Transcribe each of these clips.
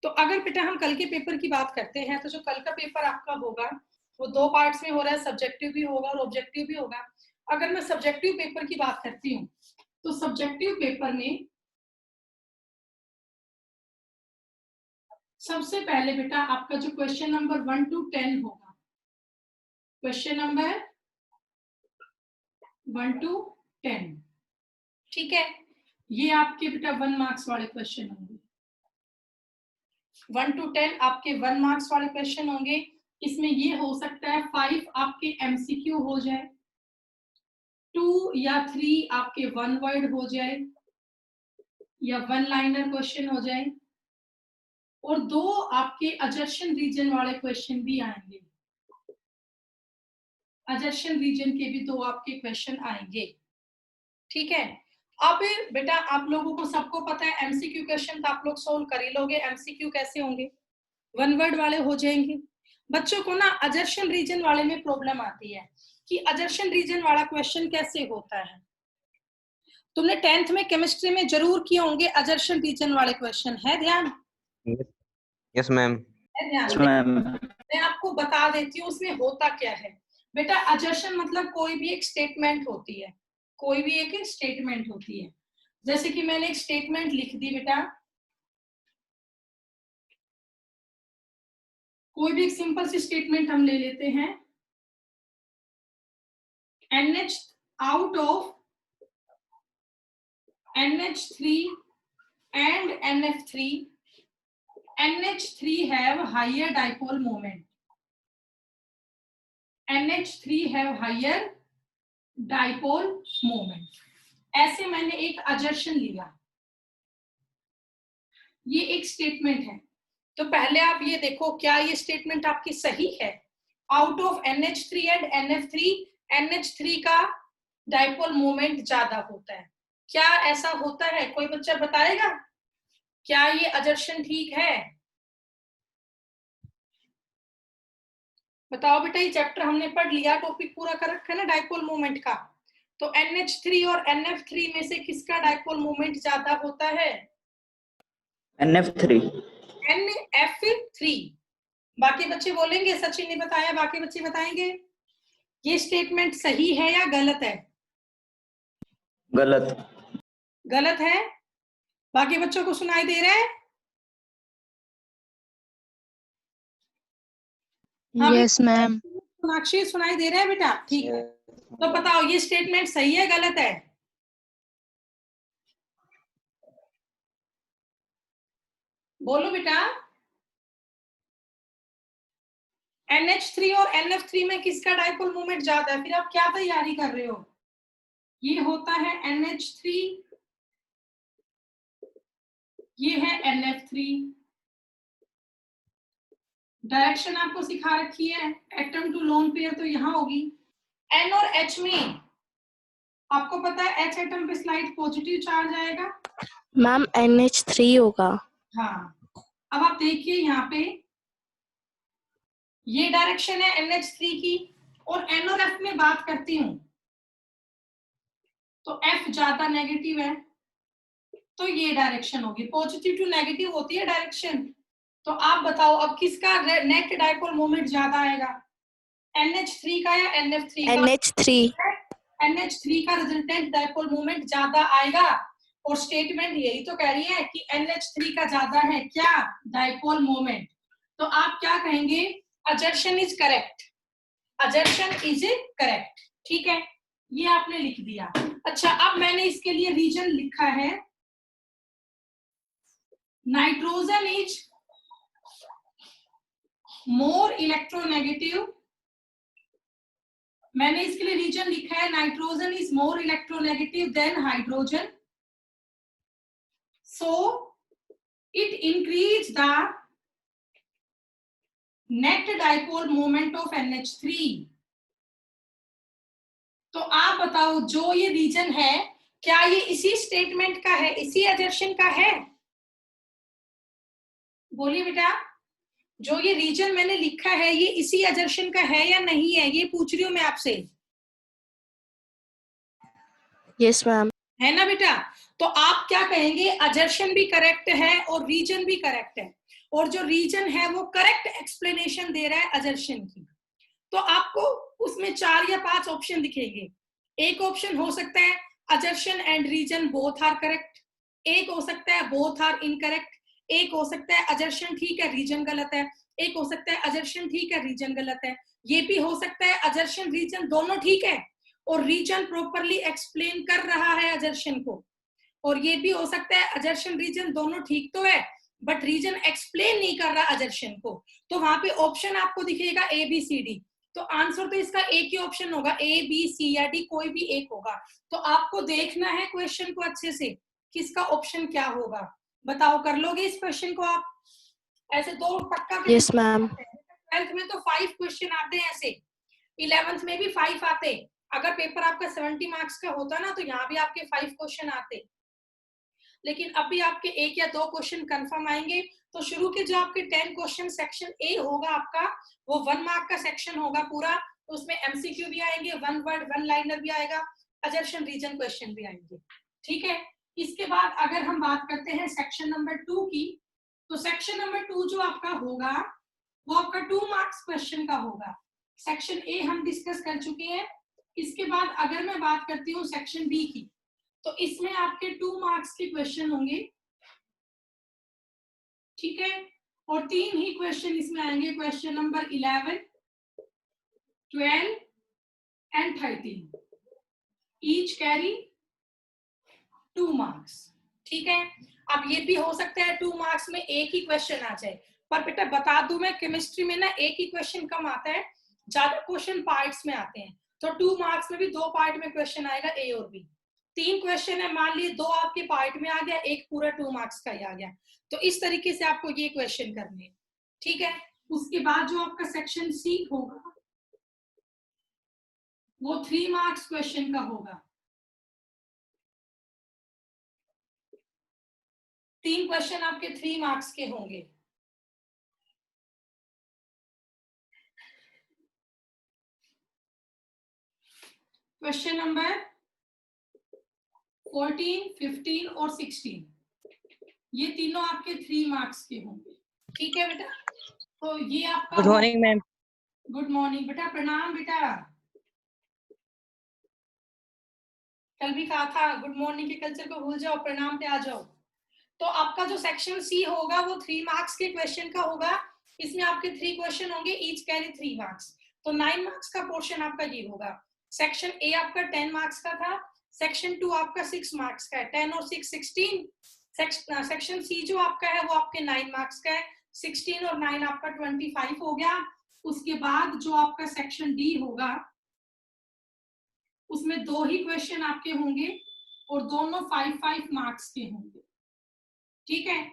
तो अगर बेटा हम कल के पेपर की बात करते हैं, तो जो कल का पेपर आपका होगा वो 2 पार्ट्स में हो रहा है, सब्जेक्टिव भी होगा और ऑब्जेक्टिव भी होगा। अगर मैं सब्जेक्टिव पेपर की बात करती हूँ, तो सब्जेक्टिव पेपर में सबसे पहले बेटा आपका जो क्वेश्चन नंबर 1 to 10 होगा, क्वेश्चन नंबर 1 to 10, ठीक है, ये आपके बेटा 1 मार्क्स वाले क्वेश्चन होंगे। 1 to 10 आपके 1 मार्क्स वाले क्वेश्चन होंगे। इसमें ये हो सकता है 5 आपके एमसीक्यू हो जाए, 2 या 3 आपके 1 वर्ड हो जाए या 1 लाइनर क्वेश्चन हो जाए, और 2 आपके अजर्शन रीजन वाले क्वेश्चन भी आएंगे। अजर्शन रीजन के भी 2 आपके क्वेश्चन आएंगे, ठीक है। अब बेटा आप लोगों को सबको पता है एमसीक्यू क्वेश्चन तो आप लोग सोल्व कर ही लोगे। एमसीक्यू कैसे होंगे? 1 वर्ड वाले हो जाएंगे। बच्चों को ना अजर्शन रीजन वाले में प्रॉब्लम आती है कि अजर्शन रीजन वाला क्वेश्चन कैसे होता है। तुमने 10th में केमिस्ट्री में जरूर किए होंगे अजर्शन रीजन वाले क्वेश्चन, है ध्यान? Yes ma'am. मैं आपको बता देती हूँ उसमें होता क्या है। बेटा अजर्शन मतलब कोई भी एक स्टेटमेंट होती है, कोई भी एक स्टेटमेंट होती है। जैसे कि मैंने एक स्टेटमेंट लिख दी बेटा, कोई भी एक सिंपल सी स्टेटमेंट हम ले लेते हैं, NH out of NH3 and NF3, NH3 have higher dipole moment. NH3 have higher dipole moment. ऐसे मैंने एक अजर्शन लिया, ये एक स्टेटमेंट है। तो पहले आप ये देखो क्या ये स्टेटमेंट आपकी सही है? Out of NH3 and NF3, NH3 का डाइपोल मोमेंट ज्यादा होता है। क्या ऐसा होता है? कोई बच्चा बताएगा क्या ये अजर्शन ठीक है? बताओ बेटा, ये चैप्टर हमने पढ़ लिया, टॉपिक पूरा कर रखा है ना डाइपोल मोमेंट का। तो NH3 और NF3 में से किसका डाइपोल मोमेंट ज्यादा होता है? NF3। NF3। बाकी बच्चे बोलेंगे सचिन ने बताया, बाकी बच्चे बताएंगे ये स्टेटमेंट सही है या गलत है? गलत। गलत है। बाकी बच्चों को सुनाई दे रहा है? Yes ma'am. सोनाक्षी सुनाई दे रहा है बेटा? ठीक है, तो बताओ ये स्टेटमेंट सही है गलत है? बोलो बेटा। NH3 और NF3 में किसका डाइपोल मोमेंट ज्यादा है? फिर आप क्या तैयारी कर रहे हो? ये होता है NH3, ये है NF3। डायरेक्शन आपको सिखा रखी है, एटम टू लोन पेयर तो यहाँ होगी। N और H में आपको पता है H एटम पे स्लाइड पॉजिटिव चार्ज आएगा। मैम NH3 होगा। हाँ, अब आप देखिए यहाँ पे ये डायरेक्शन है NH3 की, और N और F में बात करती हूँ तो F ज्यादा नेगेटिव है, तो ये डायरेक्शन होगी, पॉजिटिव टू नेगेटिव होती है डायरेक्शन। तो आप बताओ अब किसका नेट डाइपोल मोमेंट ज्यादा आएगा, NH3 का या NF3 का? NH3। NH3 का रिजल्टेंट डाइपोल मोमेंट ज्यादा आएगा, और स्टेटमेंट यही तो कह रही है कि NH3 का ज्यादा है क्या डाइपोल मोमेंट। तो आप क्या कहेंगे? अजर्शन इज करेक्ट, अजर्शन इज करेक्ट, ठीक है, ये आपने लिख दिया। अच्छा, अब मैंने इसके लिए रीजन लिखा है, नाइट्रोजन इज मोर इलेक्ट्रोनेगेटिव। मैंने इसके लिए रीजन लिखा है nitrogen is more electronegative than hydrogen, so it increase the net dipole moment of NH3। तो आप बताओ जो ये रीजन है क्या ये इसी स्टेटमेंट का है, इसी अजर्शन का है? बोलिए बेटा, जो ये रीजन मैंने लिखा है ये इसी अजर्शन का है या नहीं है, ये पूछ रही हूँ मैं आपसे। Yes ma'am. है ना बेटा? तो आप क्या कहेंगे, अजर्शन भी करेक्ट है और रीजन भी करेक्ट है, और जो रीजन है वो करेक्ट एक्सप्लेनेशन दे रहा है अजर्शन की। तो आपको उसमें 4 या 5 ऑप्शन दिखेंगे। एक ऑप्शन हो सकता है assertion and reason both are correct, एक हो सकता है बोथ आर इनकरेक्ट, एक हो सकता है अजर्शन ठीक है रीजन गलत है, एक हो सकता है अजर्शन ठीक है रीजन गलत है, ये भी हो सकता है अजर्शन रीजन दोनों ठीक है और रीजन प्रॉपरली एक्सप्लेन कर रहा है अजर्शन को, और ये भी हो सकता है अजर्शन रीजन दोनों ठीक तो है बट रीजन एक्सप्लेन नहीं कर रहा अजर्शन को। तो वहां पे ऑप्शन आपको दिखेगा ए बी सी डी, तो आंसर तो इसका एक ही ऑप्शन होगा, ए बी सी या डी कोई भी एक होगा। तो आपको देखना है क्वेश्चन को अच्छे से, किसका ऑप्शन क्या होगा। बताओ, कर लोगे इस क्वेश्चन को आप? ऐसे दो पक्का के Yes, ma'am. 12th में तो 5 क्वेश्चन आते हैं ऐसे, 11th में भी 5 आते। अगर पेपर आपका 70 मार्क्स का होता ना तो यहाँ भी आपके 5 क्वेश्चन आते, लेकिन अभी आपके 1 या 2 क्वेश्चन कंफर्म आएंगे। तो शुरू के जो आपके 10 क्वेश्चन सेक्शन ए होगा आपका, वो 1 मार्क का सेक्शन होगा पूरा, तो उसमें एमसीक्यू भी आएंगे, 1 वर्ड 1 लाइनर भी आएगा, अजर्शन रीजन क्वेश्चन भी आएंगे। ठीक है, इसके बाद अगर हम बात करते हैं सेक्शन नंबर 2 की, तो सेक्शन नंबर 2 जो आपका होगा वो आपका 2 मार्क्स क्वेश्चन का होगा। सेक्शन ए हम डिस्कस कर चुके हैं। इसके बाद अगर मैं बात करती हूँ सेक्शन बी की, तो इसमें आपके 2 मार्क्स के क्वेश्चन होंगे। ठीक है, और 3 ही क्वेश्चन इसमें आएंगे, question number 11, 12 and 13, each carry 2 marks. ठीक है, अब ये भी हो सकता है 2 मार्क्स में एक ही क्वेश्चन आ जाए, पर बेटा बता दूं मैं, केमिस्ट्री में ना एक ही क्वेश्चन कम आता है, ज्यादा क्वेश्चन पार्ट्स में आते हैं। तो 2 मार्क्स में भी 2 पार्ट में क्वेश्चन आएगा, ए और बी। 3 क्वेश्चन है, मान लिए 2 आपके पार्ट में आ गया, एक पूरा 2 मार्क्स का ही आ गया। तो इस तरीके से आपको ये क्वेश्चन करने हैं। ठीक है, उसके बाद जो आपका सेक्शन सी होगा वो 3 मार्क्स क्वेश्चन का होगा। 3 क्वेश्चन आपके 3 मार्क्स के होंगे। क्वेश्चन नंबर 14, 15 और 16, ये तीनों आपके 3 मार्क्स के होंगे। ठीक है बेटा, तो ये आपका good morning ma'am. Good morning बेटा, प्रणाम बेटा। कल भी कहा था गुड मॉर्निंग के कल्चर को भूल जाओ, प्रणाम पे आ जाओ। तो आपका जो सेक्शन सी होगा वो 3 मार्क्स के क्वेश्चन का होगा। इसमें आपके 3 क्वेश्चन होंगे, ईच कैरी 3 मार्क्स, तो 9 मार्क्स का पोर्शन आपका ये होगा। सेक्शन ए आपका 10 मार्क्स का था, सेक्शन 2 आपका 6 मार्क्स का है, 10 और 6 16। सेक्शन सी जो आपका है वो आपके 9 मार्क्स का है, 16 और 9 आपका 25 हो गया। उसके बाद जो आपका सेक्शन डी होगा उसमें 2 ही क्वेश्चन आपके होंगे और दोनों 5-5 मार्क्स के होंगे। ठीक है,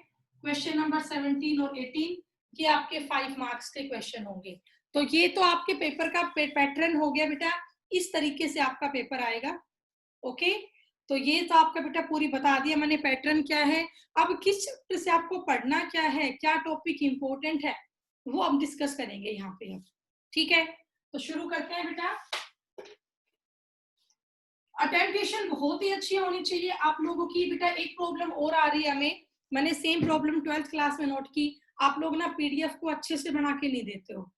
क्वेश्चन नंबर 17 और 18 ये आपके 5 मार्क्स के क्वेश्चन होंगे। तो ये तो आपके पेपर का पैटर्न हो गया बेटा, इस तरीके से आपका पेपर आएगा। ओके, तो ये तो आपका बेटा पूरी बता दिया मैंने पैटर्न क्या है। अब किस चैप्टर से आपको पढ़ना क्या है, क्या टॉपिक इंपॉर्टेंट है, वो हम डिस्कस करेंगे यहाँ पे अब। ठीक है, तो शुरू करते हैं बेटा। अटेम्प्टेशन बहुत ही अच्छी होनी चाहिए आप लोगों की। बेटा एक प्रॉब्लम और आ रही है हमें, मैंने सेम प्रॉब्लम 12th क्लास में नोट की। आप लोग ना पीडीएफ को अच्छे से बना के नहीं देते हो,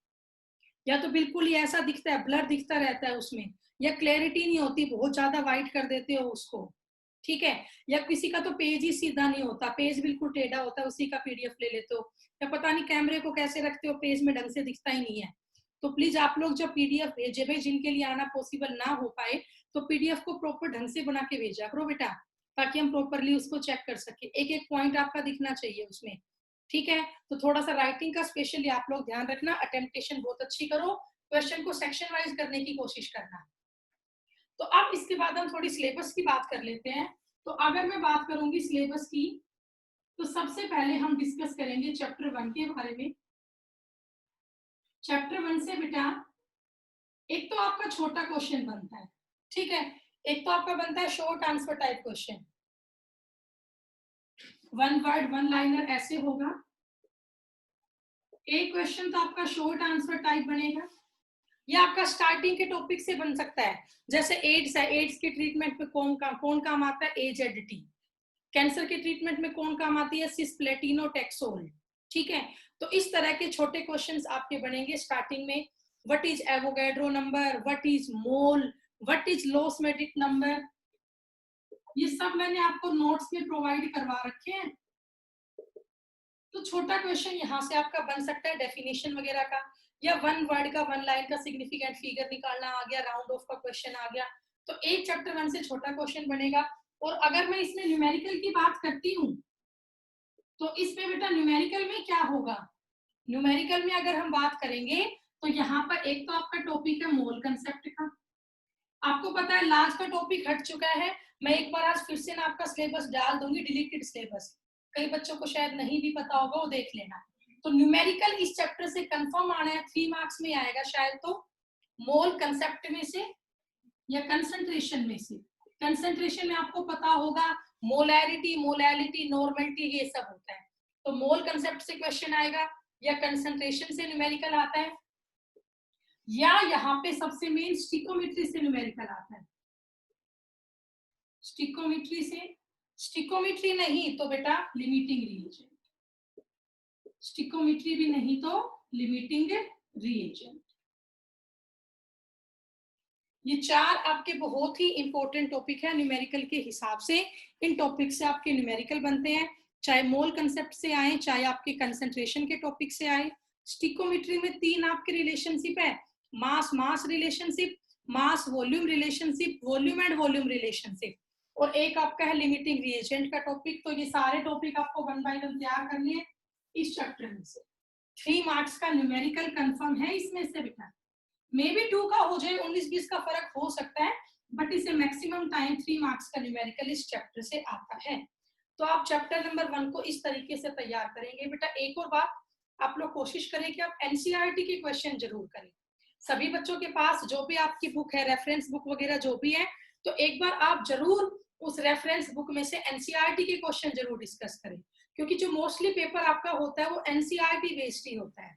या तो बिल्कुल ही ऐसा दिखता है, ब्लर दिखता रहता है उसमें, या क्लैरिटी नहीं होती, बहुत ज्यादा वाइट कर देते हो उसको। ठीक है, या किसी का तो पेज ही सीधा नहीं होता, पेज बिल्कुल टेढ़ा होता है, उसी का पीडीएफ ले लेते हो, या पता नहीं कैमरे को कैसे रखते हो, पेज में ढंग से दिखता ही नहीं है। तो प्लीज आप लोग जब पीडीएफ भेजे भाई, जिनके लिए आना पॉसिबल ना हो पाए, तो पीडीएफ को प्रॉपर ढंग से बना के भेजा करो बेटा, ताकि हम प्रॉपरली उसको चेक कर सके, एक एक पॉइंट आपका दिखना चाहिए उसमें। ठीक है, तो थोड़ा सा राइटिंग का स्पेशली आप लोग ध्यान रखना, अटेम्प्टेशन बहुत अच्छी करो, क्वेश्चन को सेक्शन वाइज करने की कोशिश करना। तो अब इसके बाद हम थोड़ी सिलेबस की बात कर लेते हैं। तो अगर मैं बात करूंगी सिलेबस की, तो सबसे पहले हम डिस्कस करेंगे चैप्टर 1 के बारे में। चैप्टर 1 से बेटा एक तो आपका छोटा क्वेश्चन बनता है, ठीक है, एक तो आपका बनता है short answer type question, 1 word 1 liner ऐसे होगा। एक क्वेश्चन तो आपका शॉर्ट आंसर टाइप बनेगा, ये आपका स्टार्टिंग के टॉपिक से बन सकता है, जैसे एड्स है, एड्स के ट्रीटमेंट पे कौन काम आता है, एजेडिटी, कैंसर के ट्रीटमेंट में कौन काम आती है? सिस्प्लेटिनोटैक्सोल। ठीक है, तो इस तरह के छोटे क्वेश्चंस आपके बनेंगे स्टार्टिंग में। What is Avogadro number, what is mole, what is Loschmidt number, ये सब मैंने आपको नोट्स में प्रोवाइड करवा रखे हैं। तो छोटा क्वेश्चन यहाँ से आपका बन सकता है डेफिनेशन वगैरह का, या वन वर्ड का, वन लाइन का सिग्निफिकेंट फिगर निकालना आ गया, राउंड ऑफ का क्वेश्चन आ गया। तो एक चैप्टर 1 से छोटा क्वेश्चन बनेगा। और अगर मैं इसमें न्यूमेरिकल की बात करती हूँ तो इसमें बेटा न्यूमेरिकल में क्या होगा? न्यूमेरिकल में अगर हम बात करेंगे तो यहाँ पर एक तो आपका टॉपिक है मोल कंसेप्ट का। आपको पता है लास्ट का टॉपिक हट चुका है। मैं एक बार आज फिर से ना आपका सिलेबस डाल दूंगी, डिलीटेड सिलेबस, कई बच्चों को शायद नहीं भी पता होगा, वो देख लेना। तो न्यूमेरिकल इस चैप्टर से कंफर्म आना है, 3 मार्क्स में आएगा शायद, तो मोल कंसेप्ट में से या कंसंट्रेशन में से। कंसंट्रेशन में आपको पता होगा मोलैरिटी, मोलैलिटी, नॉर्मलिटी, ये सब होता है। तो मोल कंसेप्ट से क्वेश्चन आएगा, या कंसंट्रेशन से न्यूमेरिकल आता है, या यहाँ पे सबसे मेन स्टिकोमेट्री से न्यूमेरिकल आता है। स्टिकोमेट्री से, स्टिकोमेट्री नहीं तो बेटा लिमिटिंग रिएजेंट, स्टिकोमेट्री भी नहीं तो लिमिटिंग रिएजेंट। ये 4 आपके बहुत ही इंपॉर्टेंट टॉपिक है न्यूमेरिकल के हिसाब से। इन टॉपिक से आपके न्यूमेरिकल बनते हैं, चाहे मोल कंसेप्ट से आए, चाहे आपके कंसंट्रेशन के टॉपिक से आए। स्टिकोमेट्री में 3 आपके रिलेशनशिप है, mass mass relationship, mass volume relationship, volume and volume relationship, और एक आपका है लिमिटिंग रिएजेंट का टॉपिक। तो ये सारे टॉपिक आपको 1 बाय 1 तैयार करने हैं इस चैप्टर में से। 3 मार्क्स का न्यूमेरिकल कंफर्म है इसमें से बेटा, मे बी 2 का हो जाए, 19-20 का फर्क हो सकता है, बट इसे मैक्सिमम टाइम 3 मार्क्स का न्यूमेरिकल इस चैप्टर से आता है। तो आप चैप्टर नंबर 1 को इस तरीके से तैयार करेंगे। बेटा एक और बात, आप लोग कोशिश करें कि आप एनसीईआरटी के क्वेश्चन जरूर करें। सभी बच्चों के पास जो भी आपकी बुक है, रेफरेंस बुक वगैरह जो भी है, तो एक बार आप जरूर उस रेफरेंस बुक में से एनसीईआरटी के क्वेश्चन जरूर डिस्कस करें, क्योंकि जो मोस्टली पेपर आपका होता है वो एनसीईआरटी बेस्ड ही होता है।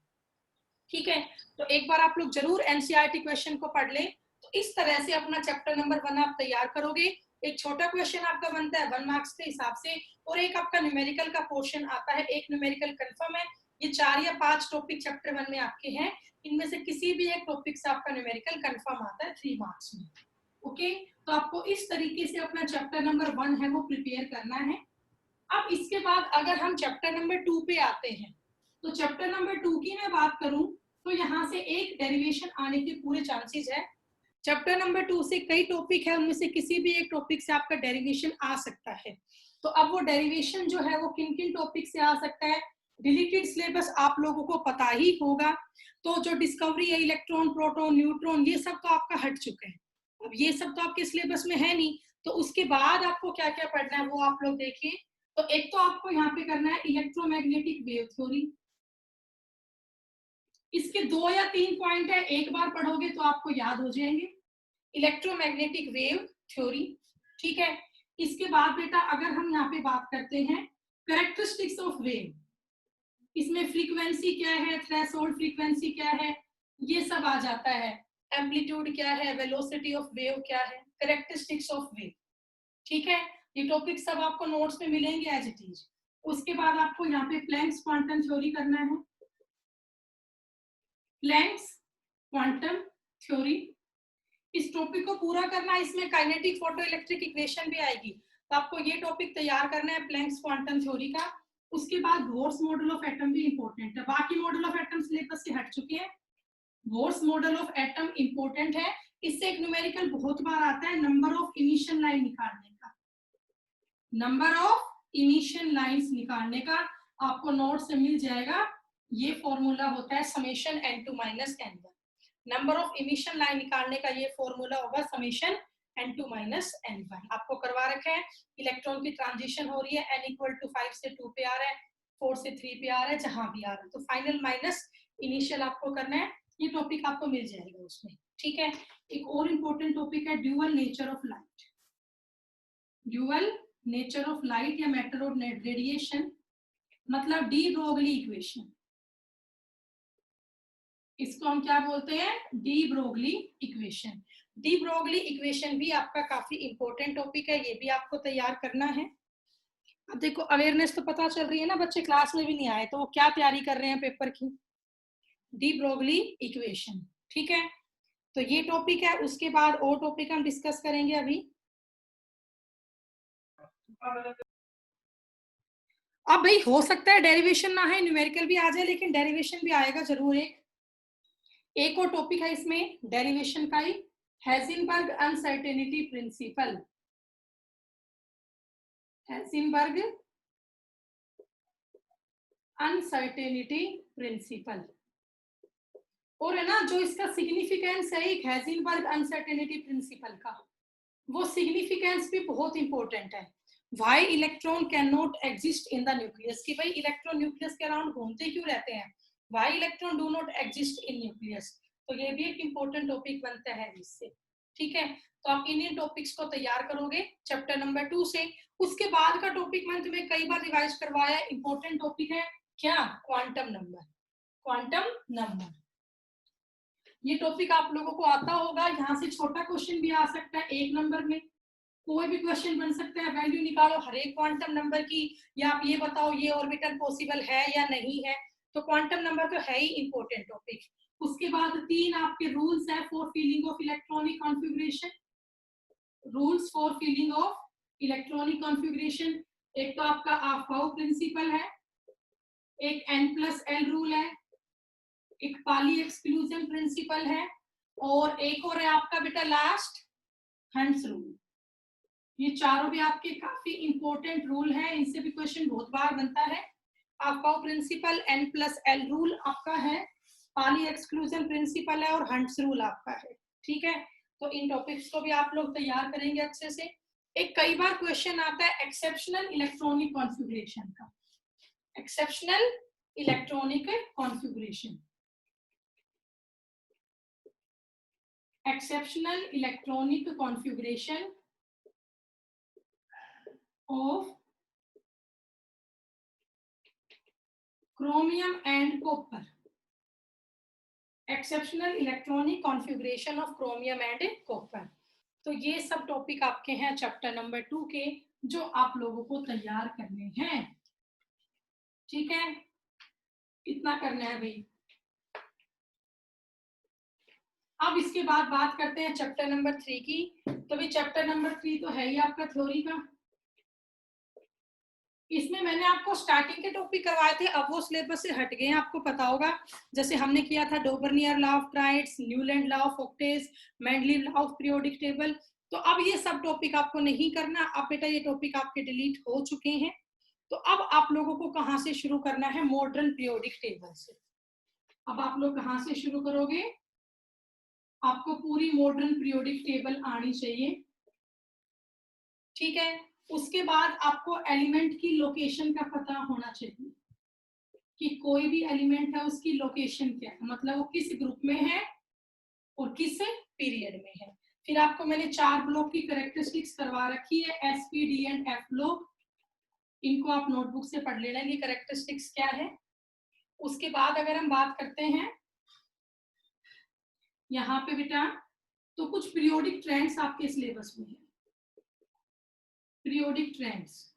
ठीक है, तो एक बार आप लोग जरूर एनसीईआरटी क्वेश्चन को पढ़ लें। तो इस तरह से अपना चैप्टर नंबर 1 आप तैयार करोगे। एक छोटा क्वेश्चन आपका बनता है 1 मार्क्स के हिसाब से, और एक आपका न्यूमेरिकल का पोर्शन आता है, एक न्यूमेरिकल कंफर्म है। ये 4 या 5 टॉपिक चैप्टर 1 में आपके हैं, इनमें से किसी भी एक टॉपिक से आपका न्यूमेरिकल कंफर्म आता है 3 मार्क्स में। ओके, तो आपको इस तरीके से अपना चैप्टर नंबर 1 है वो प्रिपेयर करना है। अब इसके बाद अगर हम चैप्टर नंबर 2 पे आते हैं, तो चैप्टर नंबर 2 की मैं बात करूं तो यहाँ से एक डेरिवेशन आने के पूरे चांसेस है। चैप्टर नंबर 2 से कई टॉपिक है, उनमें से किसी भी एक टॉपिक से आपका डेरिवेशन आ सकता है। तो अब वो डेरिवेशन जो है वो किन किन टॉपिक से आ सकता है, डिलीटेड सिलेबस आप लोगों को पता ही होगा। तो जो डिस्कवरी है इलेक्ट्रॉन, प्रोटॉन, न्यूट्रॉन, ये सब तो आपका हट चुका है, अब ये सब तो आपके सिलेबस में है नहीं। तो उसके बाद आपको क्या क्या पढ़ना है वो आप लोग देखिए। तो एक तो आपको यहाँ पे करना है इलेक्ट्रोमैग्नेटिक वेव थ्योरी। इसके 2 या 3 पॉइंट है, एक बार पढ़ोगे तो आपको याद हो जाएंगे। इलेक्ट्रोमैग्नेटिक वेव थ्योरी, ठीक है। इसके बाद बेटा अगर हम यहाँ पे बात करते हैं कैरेक्टरिस्टिक्स ऑफ वेव, इसमें फ्रीक्वेंसी क्या है, थ्रेशोल्ड फ्रीक्वेंसी क्या है, ये सब आ जाता है। एम्पलीट्यूड क्या है, वेलोसिटी ऑफ वेव क्या है, कैरेक्टरिस्टिक्स ऑफ वेव, ठीक है। ये टॉपिक सब आपको नोट्स में मिलेंगे एज इट इज। उसके बाद आपको यहाँ पे प्लैंक्स क्वांटम थ्योरी करना है, प्लैंक्स क्वांटम थ्योरी। इस टॉपिक को पूरा करना है, इसमें काइनेटिक फोटो इलेक्ट्रिक इक्वेशन भी आएगी, तो आपको ये टॉपिक तैयार करना है प्लैंक्स क्वांटम थ्योरी का। उसके बाद बोर्स मॉडल ऑफ एटम भी इंपॉर्टेंट है, बाकी मॉडल ऑफ एटम सिलेबस से हट चुके हैं। Bohr's model of atom important है, इससे एक न्यूमेरिकल बहुत बार आता है, नंबर ऑफ इमिशन लाइन निकालने का, नंबर ऑफ इमिशन लाइंस निकालने का आपको नोट से मिल जाएगा। ये फॉर्मूला होता है summation n2 minus n1, number of emission line निकालने का ये फॉर्मूला होगा समेशन n2 माइनस n1। आपको करवा रखे हैं, इलेक्ट्रॉन की ट्रांजिशन हो रही है, n इक्वल टू 5 से 2 पे आ रहा है, 4 से 3 पे आ रहा है, जहां भी आ रहा है, तो फाइनल माइनस इनिशियल आपको करना है। ये टॉपिक आपको मिल जाएगा उसमें, ठीक है। एक और इम्पोर्टेंट टॉपिक है dual nature of light, dual nature of light या मैटर ऑफ रेडिएशन, मतलब डी ब्रोगली इक्वेशन। इसको हम क्या बोलते हैं, de Broglie equation. De Broglie equation भी आपका काफी इंपॉर्टेंट टॉपिक है, ये भी आपको तैयार करना है, अब देखो अवेयरनेस तो पता चल रही है ना, बच्चे क्लास में भी नहीं आए तो वो क्या तैयारी कर रहे हैं पेपर की, डी ब्रोगली इक्वेशन। ठीक है, तो ये टॉपिक है। उसके बाद और टॉपिक हम डिस्कस करेंगे अभी। अब भाई हो सकता है डेरिवेशन ना है, न्यूमेरिकल भी आ जाए, लेकिन डेरिवेशन भी आएगा जरूर। एक और टॉपिक है इसमें डेरिवेशन का ही, हेज़नबर्ग अनसर्टेनिटी प्रिंसिपल। हेज़नबर्ग अनसर्टेनिटी प्रिंसिपल, और है ना जो इसका सिग्निफिकेंस है एक हेज़नबर्ग अनसर्टेनिटी प्रिंसिपल का, वो सिग्निफिकेंस भी बहुत इंपॉर्टेंट है। Why electron can not exist in the nucleus, कि भाई इलेक्ट्रॉन न्यूक्लियस के अराउंड घूमते क्यों रहते हैं, why electron do not exist in nucleus. तो ये भी एक इंपॉर्टेंट टॉपिक बनता है इससे। ठीक है, तो आप इंडियन टॉपिक्स को तैयार करोगे चैप्टर नंबर 2 से। उसके बाद का टॉपिक मैंने तुम्हें कई बार रिवाइज करवाया, इंपॉर्टेंट टॉपिक है क्या, क्वांटम नंबर। क्वांटम नंबर ये टॉपिक आप लोगों को आता होगा, यहाँ से छोटा क्वेश्चन भी आ सकता है 1 नंबर में, कोई भी क्वेश्चन बन सकता है, वैल्यू निकालो हर एक क्वांटम नंबर की, या आप ये बताओ ये ऑर्बिटल पॉसिबल है या नहीं है। तो क्वांटम नंबर तो है ही इंपॉर्टेंट टॉपिक। उसके बाद 3 आपके रूल्स है for feeling of electronic configuration, rules for feeling of electronic configuration. एक तो आपका आफबाउ प्रिंसिपल है, एक n+l रूल है, एक पाली एक्सक्लूजन प्रिंसिपल है, और एक और है आपका बेटा लास्ट हंट्स रूल। ये चारों भी आपके काफी इंपॉर्टेंट रूल है, इनसे भी क्वेश्चन बहुत बार बनता है। आपका प्रिंसिपल n+l रूल आपका है, पाली एक्सक्लूजन प्रिंसिपल है, और हंट्स रूल आपका है। ठीक है, तो इन टॉपिक्स को भी आप लोग तैयार करेंगे अच्छे से। एक कई बार क्वेश्चन आता है एक्सेप्शनल इलेक्ट्रॉनिक कॉन्फ़िगरेशन का, exceptional electronic configuration, exceptional electronic configuration of chromium and copper, exceptional electronic configuration of chromium and copper। तो ये सब टॉपिक आपके हैं चैप्टर नंबर 2 के, जो आप लोगों को तैयार करने हैं। ठीक है, इतना करना है भाई। अब इसके बाद बात करते हैं चैप्टर नंबर 3 की। तो भाई चैप्टर नंबर 3 तो है ही आपका थ्योरी का, इसमें मैंने आपको स्टार्टिंग के टॉपिक करवाए थे, अब वो सिलेबस से हट गए हैं, आपको पता होगा। जैसे हमने किया था Dobereiner law of triads, Newland law of octaves, Mendeleev law of periodic table. तो अब ये सब टॉपिक आपको नहीं करना, अब बेटा ये टॉपिक आपके डिलीट हो चुके हैं। तो अब आप लोगों को कहाँ से शुरू करना है, मॉडर्न पीरियोडिक टेबल से। अब आप लोग कहाँ से शुरू करोगे, आपको पूरी मॉडर्न पीरियोडिक टेबल आनी चाहिए। ठीक है, उसके बाद आपको एलिमेंट की लोकेशन का पता होना चाहिए कि कोई भी एलिमेंट है उसकी लोकेशन क्या है, मतलब वो किस ग्रुप में है और किस पीरियड में है। फिर आपको मैंने 4 ब्लॉक की कैरेक्टरिस्टिक्स करवा रखी है, S P D and F block, इनको आप नोटबुक से पढ़ लेना ये कैरेक्टरिस्टिक्स क्या है। उसके बाद अगर हम बात करते हैं यहाँ पे बेटा, तो कुछ पीरियोडिक ट्रेंड्स आपके सिलेबस में है। पीरियोडिक ट्रेंड्स,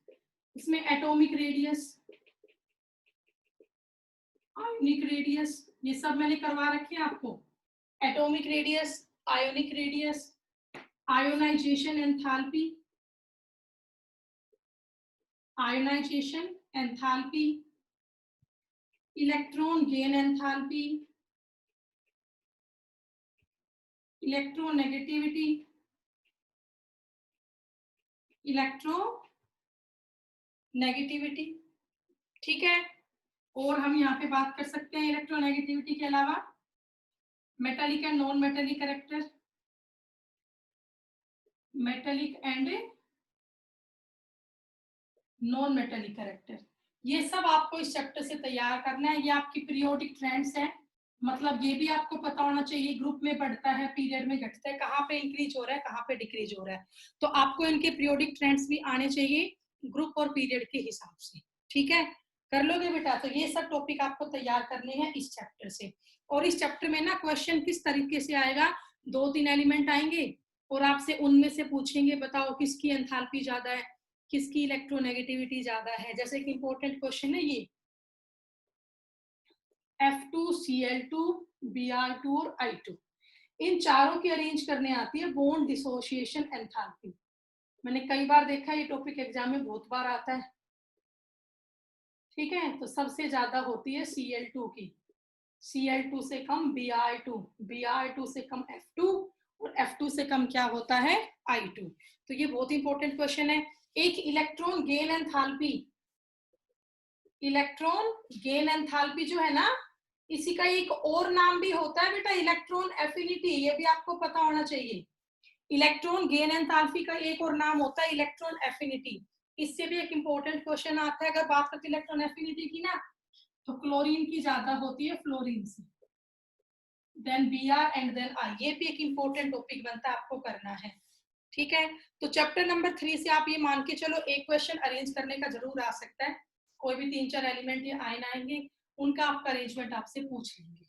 इसमें एटॉमिक रेडियस, आयोनिक रेडियस, ये सब मैंने करवा रखे हैं आपको। Atomic radius, ionic radius, ionisation enthalpy, ionisation enthalpy, electron gain enthalpy, electronegativity, electronegativity. ठीक है, और हम यहाँ पे बात कर सकते हैं इलेक्ट्रोनेगेटिविटी के अलावा metallic and non metallic character, metallic and non metallic character. ये सब आपको इस चैप्टर से तैयार करना है। ये आपकी पीरियोडिक ट्रेंड्स हैं, मतलब ये भी आपको पता होना चाहिए, ग्रुप में बढ़ता है, पीरियड में घटता है, कहाँ पे इंक्रीज हो रहा है, कहाँ पे डिक्रीज हो रहा है। तो आपको इनके पीरियोडिक ट्रेंड्स भी आने चाहिए ग्रुप और पीरियड के हिसाब से। ठीक है, कर लोगे बेटा। तो ये सब टॉपिक आपको तैयार करने हैं इस चैप्टर से। और इस चैप्टर में ना क्वेश्चन किस तरीके से आएगा, 2-3 एलिमेंट आएंगे और आपसे उनमें से पूछेंगे बताओ किसकी एंथैल्पी ज्यादा है, किसकी इलेक्ट्रोनेगेटिविटी ज्यादा है। जैसे कि इंपॉर्टेंट क्वेश्चन है ये, F2Cl2 Br2 और I2, इन चारों की अरेंज करने आती है बॉन्ड डिसोसिएशन एंथैल्पी। मैंने कई बार देखा, ये टॉपिक एग्जाम में बहुत बार आता है, ठीक है। तो सबसे ज्यादा होती है Cl2 की, Cl2 से कम Br2, Br2 से कम F2 और F2 से कम क्या होता है, I2। तो ये बहुत इंपॉर्टेंट क्वेश्चन है। एक electron gain enthalpy, electron gain enthalpy जो है ना, इसी का एक और नाम भी होता है बेटा इलेक्ट्रॉन एफिनिटी, ये भी आपको पता होना चाहिए। इलेक्ट्रॉन गेन एंथैल्पी का एक और नाम होता है इलेक्ट्रॉन एफिनिटी। इससे भी एक इंपॉर्टेंट क्वेश्चन आता है, अगर बात करते हैं इलेक्ट्रॉन एफिनिटी की ना, तो क्लोरीन की ज्यादा होती है फ्लोरीन से, then Br and then I। ये भी एक इंपॉर्टेंट टॉपिक बनता है, आपको करना है, ठीक है। तो चैप्टर नंबर 3 से आप ये मान के चलो एक क्वेश्चन अरेंज करने का जरूर आ सकता है। कोई भी 3-4 एलिमेंट या आयन आएंगे, उनका आपका अरेंजमेंट आपसे पूछ लेंगे।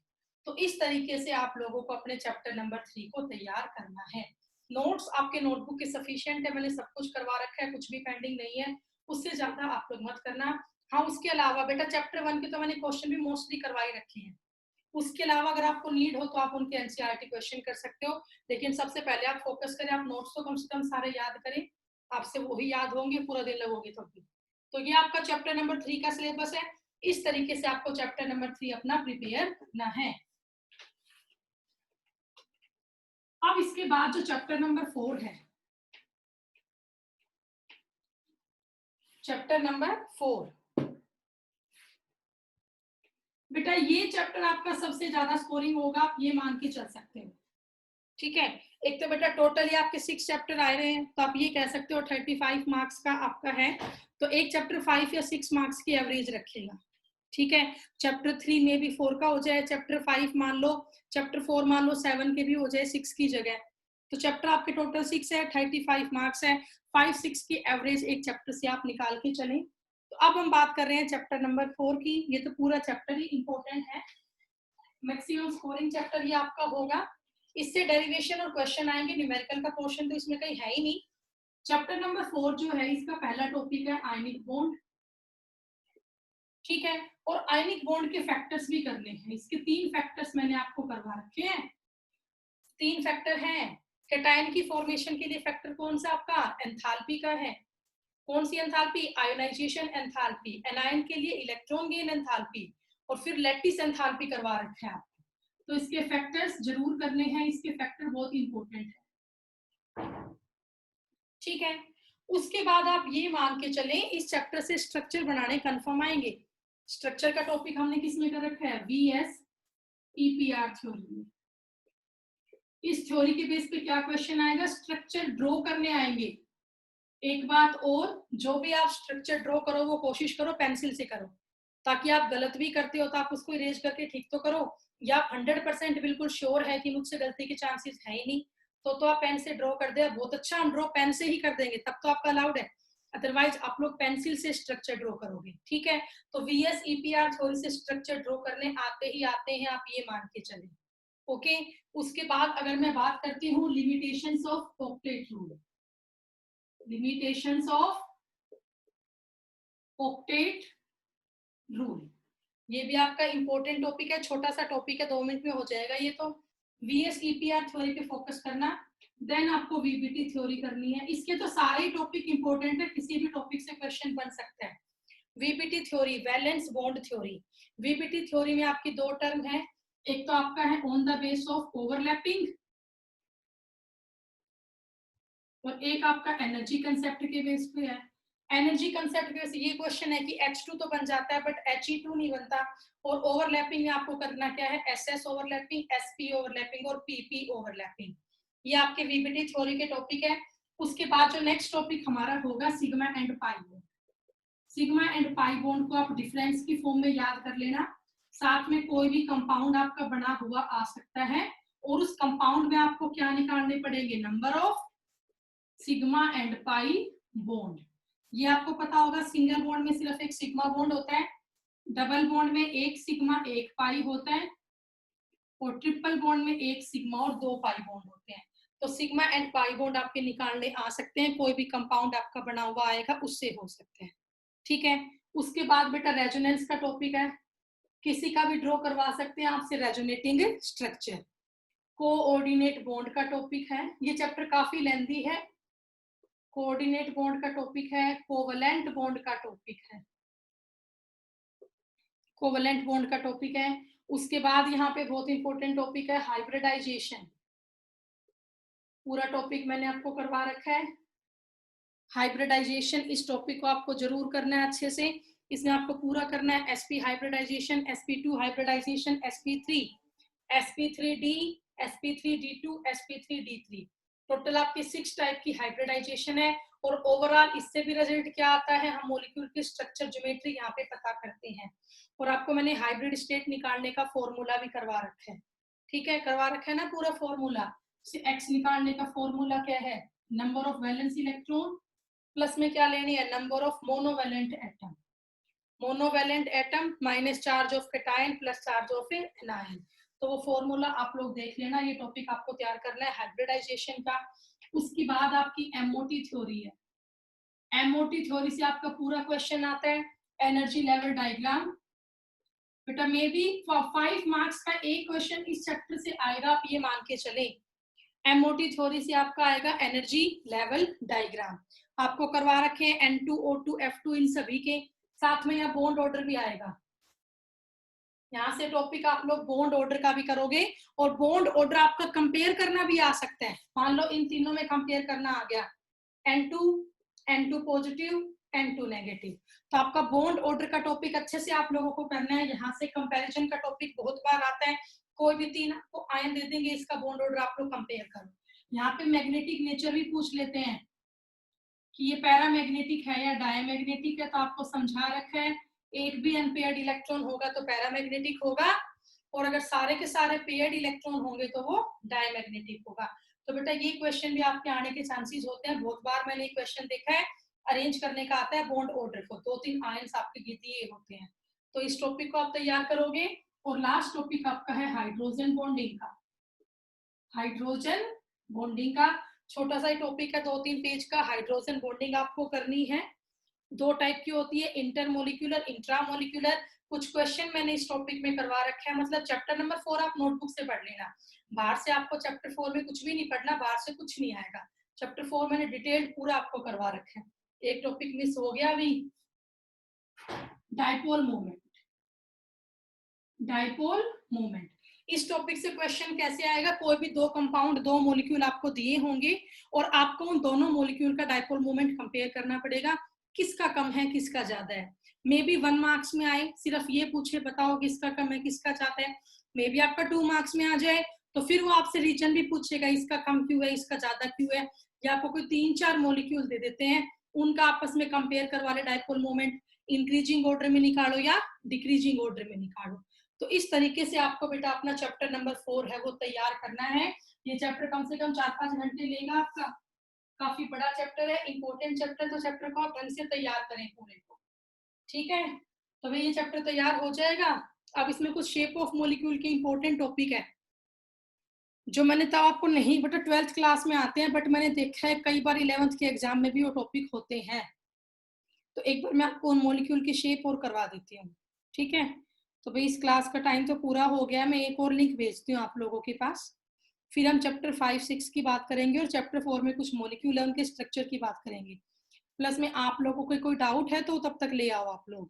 तो इस तरीके से आप लोगों को अपने चैप्टर नंबर 3 को तैयार करना है। नोट्स आपके नोटबुक के सफिशिएंट है, मैंने सब कुछ करवा रखा है, कुछ भी पेंडिंग नहीं है, उससे ज्यादा आप लोग मत करना। हाँ, उसके अलावा बेटा चैप्टर 1 के तो मैंने क्वेश्चन भी मोस्टली करवाई रखे हैं। उसके अलावा अगर आपको नीड हो तो आप उनके एनसीईआरटी क्वेश्चन कर सकते हो, लेकिन सबसे पहले आप फोकस करें, आप नोट्स तो कम से कम सारे याद करें, आपसे वही याद होंगे, पूरा दिन लगोगे तो भी। तो ये आपका चैप्टर नंबर 3 का सिलेबस है, इस तरीके से आपको चैप्टर नंबर 3 अपना प्रिपेयर करना है। अब इसके बाद जो चैप्टर नंबर 4 है, चैप्टर नंबर 4 बेटा ये चैप्टर आपका सबसे ज्यादा स्कोरिंग होगा, आप ये मान के चल सकते हो, ठीक है। एक तो बेटा टोटली आपके 6 चैप्टर आए रहे हैं, तो आप ये कह सकते हो 35 मार्क्स का आपका है, तो एक चैप्टर 5 या 6 मार्क्स की एवरेज रखेगा, ठीक है। चैप्टर 3 में भी 4 का हो जाए, चैप्टर 5 मान लो, चैप्टर 4 मान लो 7 के भी हो जाए 6 की जगह, तो चैप्टर आपके टोटल 6 है, 35 मार्क्स है, 5-6 की एवरेज एक चैप्टर से आप निकाल के चलें। तो अब हम बात कर रहे हैं चैप्टर नंबर 4 की। ये तो पूरा चैप्टर ही इंपॉर्टेंट है, मैक्सिमम स्कोरिंग चैप्टर ये आपका होगा। इससे डेरिवेशन और क्वेश्चन आएंगे, न्यूमेरिकल का पोर्शन तो इसमें कहीं है ही नहीं। चैप्टर नंबर 4 जो है, इसका पहला टॉपिक है आयनिक बॉन्ड, ठीक है। और आयनिक बॉन्ड के फैक्टर्स भी करने हैं, इसके 3 फैक्टर्स मैंने आपको करवा रखे हैं। 3 फैक्टर हैं। कैटायन की फॉर्मेशन के लिए फैक्टर कौन सा आपका, एंथैल्पी का है। कौन सी एंथैल्पी, आयोनाइजेशन एंथैल्पी। एनायन के लिए इलेक्ट्रॉन गेन एंथैल्पी, और फिर लैटिस एंथैल्पी करवा रखा है आपको, तो इसके फैक्टर्स जरूर करने हैं, इसके फैक्टर बहुत इंपॉर्टेंट है, ठीक है। उसके बाद आप ये मान के चलें, इस चैप्टर से स्ट्रक्चर बनाने कंफर्म आएंगे। स्ट्रक्चर का टॉपिक हमने किसमें कर रखा है, VS-EPR थ्योरी में। इस थ्योरी के बेस पे क्या क्वेश्चन आएगा, स्ट्रक्चर ड्रॉ करने आएंगे। एक बात और, जो भी आप स्ट्रक्चर ड्रॉ करो वो कोशिश करो पेंसिल से करो, ताकि आप गलत भी करते हो तो आप उसको इरेज करके ठीक तो करो, या 100% बिल्कुल श्योर है कि मुझसे गलती के चांसेस है ही नहीं, तो आप पेन से ड्रॉ कर दे। बहुत अच्छा, हम ड्रॉ पेन से ही कर देंगे, तब तो आपका अलाउड है, अदरवाइज आप लोग पेंसिल से स्ट्रक्चर ड्रॉ करोगे, ठीक है। तो VS-EPR थ्योरी से स्ट्रक्चर ड्रॉ करने आते ही आते हैं, आप ये मान के चले, ओके। उसके बाद अगर मैं बात करती हूँ limitations of octet rule, limitations of octet rule, ये भी आपका इंपॉर्टेंट टॉपिक है, छोटा सा टॉपिक है, 2 मिनट में हो जाएगा ये तो। VS-EPR थ्योरी पे फोकस करना, देन आपको VBT थ्योरी करनी है। इसके तो सारे टॉपिक इंपॉर्टेंट है, किसी भी टॉपिक से क्वेश्चन बन सकता है। VBT theory, valence bond theory. VBT theory में आपकी 2 टर्म है, एक तो आपका है on the base of overlapping, और एक आपका एनर्जी कंसेप्ट के बेस पे है। एनर्जी कंसेप्ट के बेस ये क्वेश्चन है कि H2 तो बन जाता है बट He2 नहीं बनता, और ओवरलैपिंग में आपको करना क्या है, SS ओवरलैपिंग, SP ओवरलैपिंग और PP ओवरलैपिंग। ये आपके VBT थ्योरी के टॉपिक है। उसके बाद जो नेक्स्ट टॉपिक हमारा होगा sigma and pi bond. Sigma and pi bond को आप डिफरेंस की फॉर्म में याद कर लेना, साथ में कोई भी कंपाउंड आपका बना हुआ आ सकता है, और उस कंपाउंड में आपको क्या निकालने पड़ेंगे, number of sigma and pi bond. ये आपको पता होगा, सिंगल बॉन्ड में सिर्फ एक सिग्मा बॉन्ड होता है, डबल बॉन्ड में एक सिग्मा एक पाई होता है, और ट्रिपल बॉन्ड में एक सिग्मा और 2 पाई बॉन्ड होते हैं। तो सिग्मा एंड पाई बॉन्ड आपके निकालने आ सकते हैं, कोई भी कंपाउंड आपका बना हुआ आएगा उससे हो सकते हैं, ठीक है। उसके बाद बेटा रेजोनेंस का टॉपिक है, किसी का भी ड्रॉ करवा सकते हैं आपसे रेजोनेटिंग स्ट्रक्चर। कोऑर्डिनेट बॉन्ड का टॉपिक है, ये चैप्टर काफी लेंथी है। कोऑर्डिनेट बॉन्ड का टॉपिक है, कोवलेंट बॉन्ड का टॉपिक है, कोवलेंट बॉन्ड का टॉपिक है। उसके बाद यहाँ पे बहुत इंपॉर्टेंट टॉपिक है हाइब्रिडाइजेशन, पूरा टॉपिक मैंने आपको करवा रखा है। हाइब्रिडाइजेशन, इस टॉपिक को आपको जरूर करना है अच्छे से, इसमें आपको पूरा करना है sp hybridisation, sp2 hybridisation, sp3, sp3d, sp3d2, sp3d3, total आपकी 6 टाइप की हाइब्रिडाइजेशन है। और ओवरऑल इससे भी रिजल्ट क्या आता है, हम मॉलिक्यूल की स्ट्रक्चर ज्योमेट्री यहाँ पे पता करते हैं। और आपको मैंने हाइब्रिड स्टेट निकालने का फॉर्मूला भी करवा रखा है, ठीक है, करवा रखा है ना पूरा फॉर्मूला। एक्स निकालने का फॉर्मूला क्या है, number of valence electron plus में क्या लेनी है, number of monovalent atom, monovalent atom minus charge of cation plus charge of anion. तो वो फॉर्मूला आप लोग देख लेना, ये टॉपिक आपको तैयार करना है हाइब्रिडाइजेशन का। उसके बाद आपकी एमओटी थ्योरी है, एमओटी थ्योरी से आपका पूरा क्वेश्चन आता है, एनर्जी लेवल डायग्राम। बेटा मे बी 5 मार्क्स का एक क्वेश्चन इस चैप्टर से आएगा, आप ये मान के चले। एमओटी थ्योरी से आपका आएगा एनर्जी लेवल डायग्राम, आपको करवा रखे हैं N2O2 F2 इन सभी के साथ में, यहाँ बॉन्ड ऑर्डर भी आएगा। यहाँ से टॉपिक आप लोग बॉन्ड ऑर्डर का भी करोगे, और बॉन्ड ऑर्डर आपका कंपेयर करना भी आ सकता है। मान लो इन तीनों में कंपेयर करना आ गया, N2 पॉजिटिव, N2 नेगेटिव, तो आपका बॉन्ड ऑर्डर का टॉपिक अच्छे से आप लोगों को करना है। यहाँ से कंपैरिजन का टॉपिक बहुत बार आता है, कोई भी 3 आपको आयन दे देंगे, इसका बॉन्ड ऑर्डर आप लोग कंपेयर करो। यहाँ पे मैग्नेटिक नेचर भी पूछ लेते हैं कि ये पैरामैग्नेटिक है या डायमैग्नेटिक है, तो आपको समझा रखा है, एक भी अनपेयर्ड इलेक्ट्रॉन होगा तो पैरामैग्नेटिक होगा, और अगर सारे के सारे पेयर्ड इलेक्ट्रॉन होंगे तो वो डायमैग्नेटिक होगा। तो बेटा ये क्वेश्चन भी आपके आने के चांसेस होते हैं, बहुत बार मैंने ये क्वेश्चन देखा है। अरेंज करने का आता है बॉन्ड ऑर्डर को, 2-3 आयंस आपके दिए होते हैं, तो इस टॉपिक को आप तैयार करोगे। और लास्ट टॉपिक आपका है हाइड्रोजन बॉन्डिंग का, हाइड्रोजन बॉन्डिंग का छोटा सा टॉपिक है, 2-3 पेज का। हाइड्रोजन बॉन्डिंग आपको करनी है, 2 टाइप की होती है, इंटरमोलिक्यूलर, इंट्रामोलिक्यूलर। कुछ क्वेश्चन मैंने इस टॉपिक में करवा रखा है, मतलब चैप्टर नंबर 4 आप नोटबुक से पढ़ लेना, बाहर से आपको चैप्टर 4 में कुछ भी नहीं पढ़ना, बाहर से कुछ नहीं आएगा। चैप्टर 4 मैंने डिटेल्ड पूरा आपको करवा रखा है। एक टॉपिक मिस हो गया अभी, डाइपोल मोमेंट, डाइपोल मोमेंट। इस टॉपिक से क्वेश्चन कैसे आएगा, कोई भी 2 कंपाउंड, 2 मॉलिक्यूल आपको दिए होंगे, और आपको उन दोनों मॉलिक्यूल का डाइपोल मोमेंट कंपेयर करना पड़ेगा, किसका कम है किसका ज्यादा है। मे बी 1 मार्क्स में आए, सिर्फ ये पूछे बताओ किसका कम है किसका ज्यादा है। मे बी आपका 2 मार्क्स में आ जाए, तो फिर वो आपसे रीजन भी पूछेगा, इसका कम क्यों है इसका ज्यादा क्यों है। या आपको कोई 3-4 मॉलिक्यूल दे देते हैं, उनका आपस में कंपेयर करवा ले, डाइपोल मोमेंट इंक्रीजिंग ऑर्डर में निकालो या डिक्रीजिंग ऑर्डर में निकालो। तो इस तरीके से आपको बेटा अपना चैप्टर नंबर 4 है वो तैयार करना है। ये चैप्टर कम से कम 4-5 घंटे लेगा आपका, काफी बड़ा चैप्टर है, इंपॉर्टेंट चैप्टर, तो चैप्टर को आप ढंग से तैयार करें पूरे को, ठीक है। तो भाई ये चैप्टर तैयार हो जाएगा। अब इसमें कुछ शेप ऑफ मॉलिक्यूल के इंपॉर्टेंट टॉपिक है, जो मैंने तब आपको नहीं, बेटा 12th क्लास में आते हैं, बट मैंने देखा है कई बार 11th के एग्जाम में भी वो टॉपिक होते हैं। तो एक बार मैं आपको उन मॉलिक्यूल की शेप और करवा देती हूँ, ठीक है। तो भाई इस क्लास का टाइम तो पूरा हो गया, मैं एक और लिंक भेजती हूँ आप लोगों के पास, फिर हम चैप्टर 5-6 की बात करेंगे, और चैप्टर 4 में कुछ मॉलिक्यूल है उनके स्ट्रक्चर की बात करेंगे। प्लस में आप लोगों को कोई डाउट है तो तब तक ले आओ आप लोग।